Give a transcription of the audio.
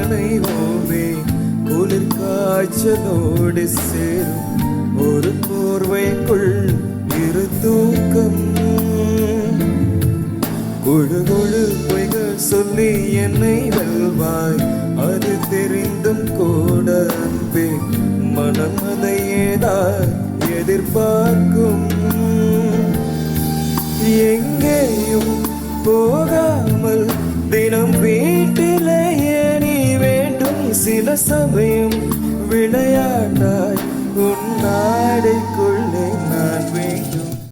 நனைவோமே. குளிர் காய்ச்சலோடு சேரும் ஒரு போர்வைக்குள் இரு தூக்கம். குழு குழு பொய்கள் சொல்லி என்னை வெல்வாய், அது தெரிந்தும் கூட அன்பே மனம் அதையேதான் எதிர்பார்க்கும். எங்கேயும் போகாமல் தினம் வீட்டிலேயே நீ வேண்டும். சில சமயம்